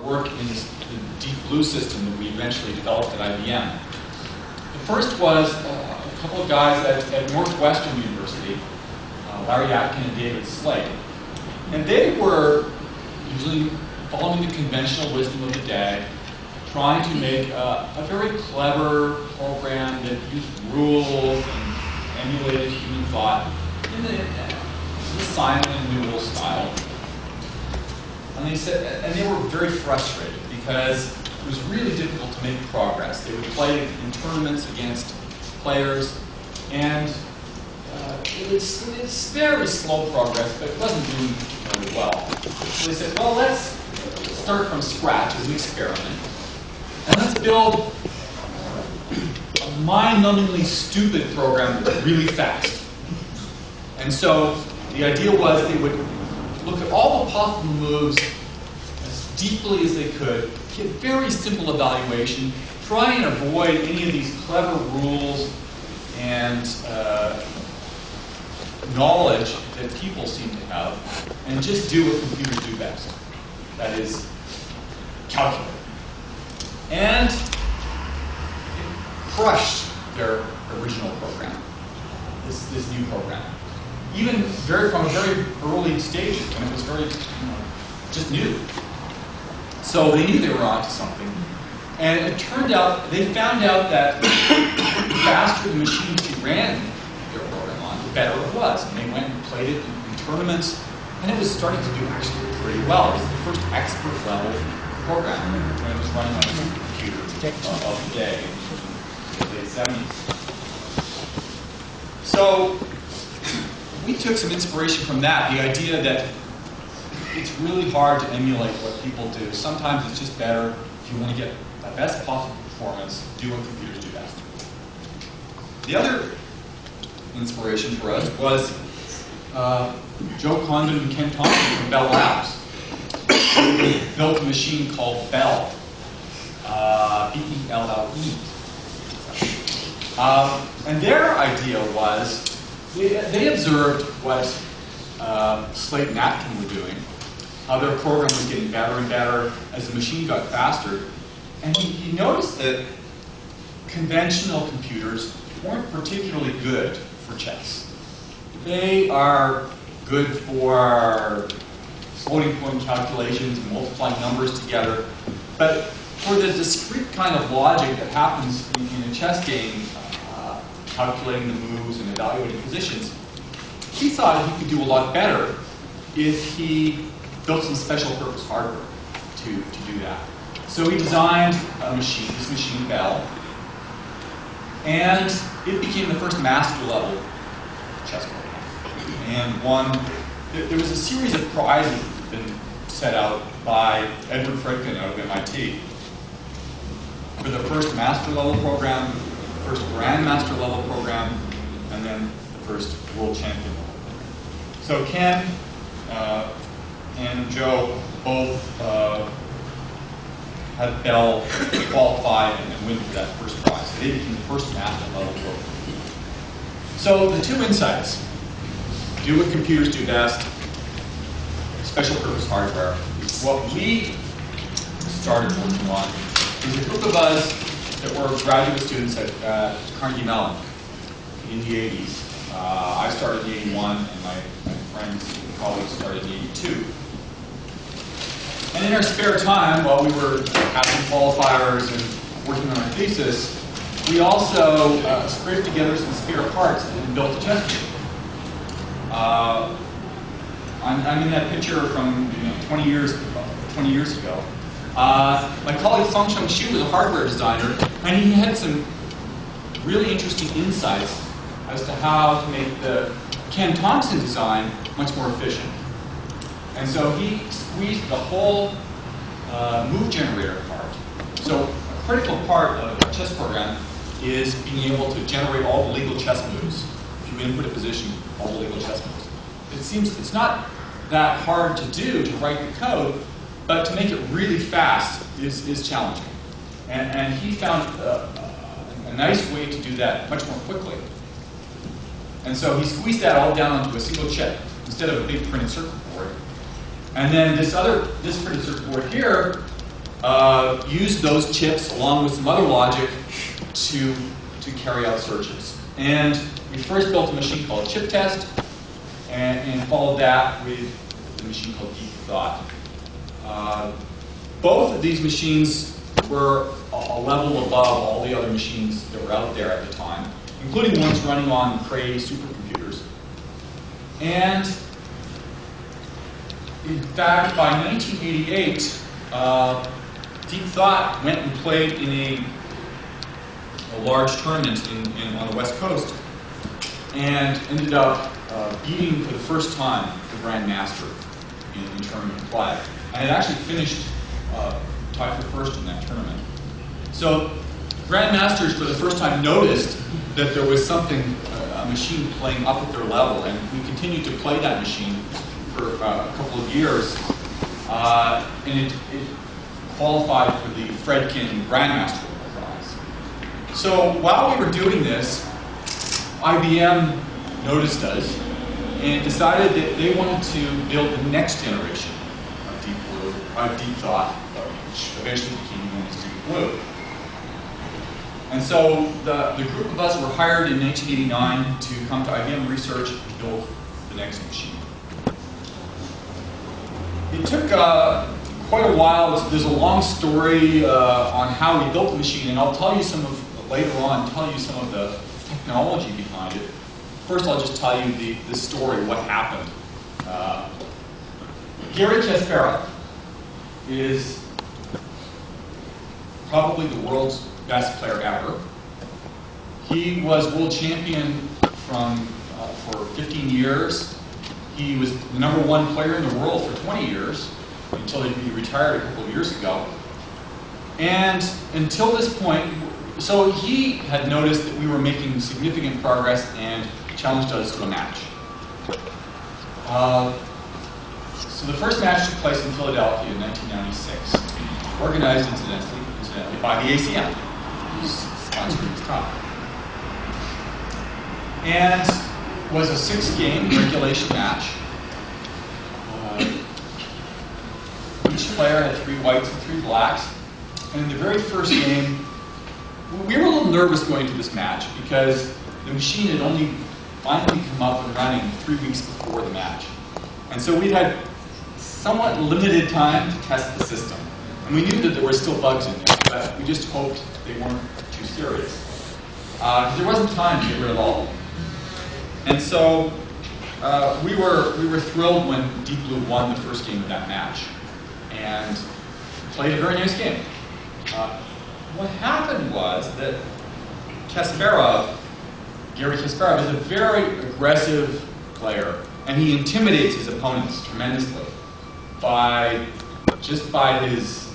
work in the Deep Blue system that we eventually developed at IBM. The first was a couple of guys at Northwestern University, Larry Atkin and David Slade. And they were usually following the conventional wisdom of the day, trying to make a very clever program that used rules and emulated human thought in the Simon and Newell style. And they were very frustrated because it was really difficult to make progress. They would play in tournaments against players, and it's very slow progress, but it wasn't doing very well. So they said, well, let's start from scratch as an experiment, and let's build a mind-numbingly stupid program that's really fast. And so the idea was they would look at all the possible moves as deeply as they could, get very simple evaluation, try and avoid any of these clever rules and knowledge that people seem to have, and just do what computers do best. That is, calculate. And it crushed their original program, this new program. Even from a very early stage, when it was very, just new. So they knew they were onto something. And it turned out, they found out that the faster the machines they ran their program on, the better it was. And they went and played it in tournaments, and it was starting to do actually pretty well. It was the first expert level program when it was running on a supercomputer of the day in the late 70s. So we took some inspiration from that, the idea that it's really hard to emulate what people do. Sometimes it's just better, if you want to get the best possible performance, do what computers do best. The other inspiration for us was Joe Condon and Ken Thompson from Bell Labs. They built a machine called Bell, B-E-L-L-E. And their idea was, they observed what Slate and Atkin were doing, how their program was getting better and better as the machine got faster. And he noticed that conventional computers weren't particularly good for chess. They are good for floating point calculations and multiplying numbers together. But for the discrete kind of logic that happens in a chess game, calculating the moves and evaluating positions, he thought he could do a lot better if he built some special purpose hardware to do that. So he designed a machine, this machine Bell, and it became the first master level chess program. And there was a series of prizes that had been set out by Edward Fredkin out of MIT for the first master level program, first grandmaster level program, and then the first world champion level. So Ken and Joe both had Bell qualify and win for that first prize. They became the first master level program. So the two insights: do what computers do best, special purpose hardware. What we started working on is a group of us that were graduate students at Carnegie Mellon in the 80s. I started in 81, and my friends and colleagues started in 82. And in our spare time, while we were passing qualifiers and working on our thesis, we also scraped together some spare parts and built a chess machine. I'm in that picture from 20 years ago. My colleague Feng Cheng Xu was a hardware designer, and he had some really interesting insights as to how to make the Ken Thompson design much more efficient. And so he squeezed the whole move generator part. So a critical part of a chess program is being able to generate all the legal chess moves. If you input a position, all the legal chess moves. It seems it's not that hard to do, to write the code, but to make it really fast is challenging. And he found a nice way to do that much more quickly. And so he squeezed that all down onto a single chip instead of a big printed circuit board. And then this printed circuit board here used those chips along with some other logic to carry out searches. And we first built a machine called Chip Test, and followed that with a machine called Deep Thought. Both of these machines were a level above all the other machines that were out there at the time, including ones running on Cray supercomputers. And in fact, by 1988, Deep Thought went and played in a large tournament on the West Coast, and ended up beating for the first time the Grandmaster in tournament play. And it actually finished tied for first in that tournament. So Grandmasters for the first time noticed that there was something, a machine playing up at their level, and we continued to play that machine for a couple of years, and it qualified for the Fredkin Grandmaster Prize. So while we were doing this, IBM noticed us and decided that they wanted to build the next generation of Deep Blue, Deep Thought, which eventually became known as Deep Blue. And so the group of us were hired in 1989 to come to IBM Research and build the next machine. It took quite a while. There's a long story on how we built the machine, and I'll tell you later on some of the technology behind it. First, I'll just tell you the story, what happened. Gary Kasparov is probably the world's best player ever. He was world champion for 15 years. He was the #1 player in the world for 20 years, until he retired a couple of years ago. And until this point, so he had noticed that we were making significant progress and challenged us to a match. So the first match took place in Philadelphia in 1996, organized incidentally by the ACM, who's sponsoring this talk. And was a 6-game regulation match. Each player had 3 whites and 3 blacks. And in the very first game, we were a little nervous going to this match because the machine had only finally come up and running 3 weeks before the match. And so we'd had somewhat limited time to test the system. And we knew that there were still bugs in there, but we just hoped they weren't too serious. Because there wasn't time to get rid of all of them. And so we were thrilled when Deep Blue won the first game of that match and played a very nice game. What happened was that Gary Kasparov, is a very aggressive player, and he intimidates his opponents tremendously just by his